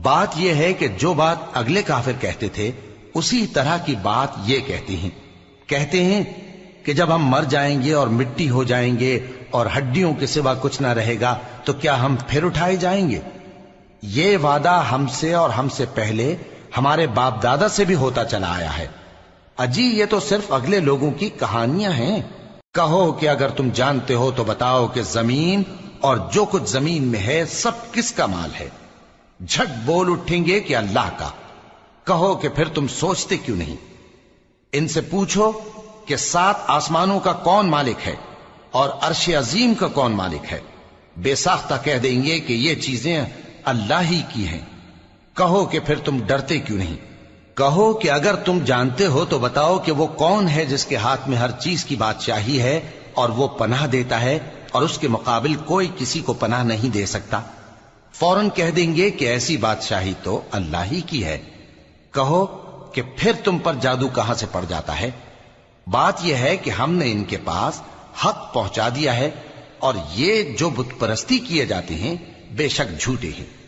بات یہ ہے کہ جو بات اگلے کافر کہتے تھے اسی طرح کی بات یہ کہتے ہیں کہ جب ہم مر جائیں گے اور مٹی ہو جائیں گے اور ہڈیوں کے سوا کچھ نہ رہے گا تو کیا ہم پھر اٹھائے جائیں گے؟ یہ وعدہ ہم سے اور ہم سے پہلے ہمارے باپ دادا سے بھی ہوتا چلا آیا ہے۔ اجی یہ تو صرف اگلے لوگوں کی کہانیاں ہیں۔ کہو کہ اگر تم جانتے ہو تو بتاؤ کہ زمین اور جو کچھ زمین میں ہے سب کس کا مال ہے؟ جھٹ بول اٹھیں گے کہ اللہ کا۔ کہو کہ پھر تم سوچتے کیوں نہیں؟ ان سے پوچھو کہ 7 آسمانوں کا کون مالک ہے اور عرش عظیم کا کون مالک ہے؟ بے ساختہ کہہ دیں گے کہ یہ چیزیں اللہ ہی کی ہیں۔ کہو کہ پھر تم ڈرتے کیوں نہیں؟ کہو کہ اگر تم جانتے ہو تو بتاؤ کہ وہ کون ہے جس کے ہاتھ میں ہر چیز کی بادشاہی ہے اور وہ پناہ دیتا ہے اور اس کے مقابل کوئی کسی کو پناہ نہیں دے سکتا؟ فوراً کہہ دیں گے کہ ایسی بادشاہی تو اللہ ہی کی ہے۔ کہو کہ پھر تم پر جادو کہاں سے پڑ جاتا ہے؟ بات یہ ہے کہ ہم نے ان کے پاس حق پہنچا دیا ہے اور یہ جو بت پرستی کیے جاتے ہیں بے شک جھوٹے ہیں۔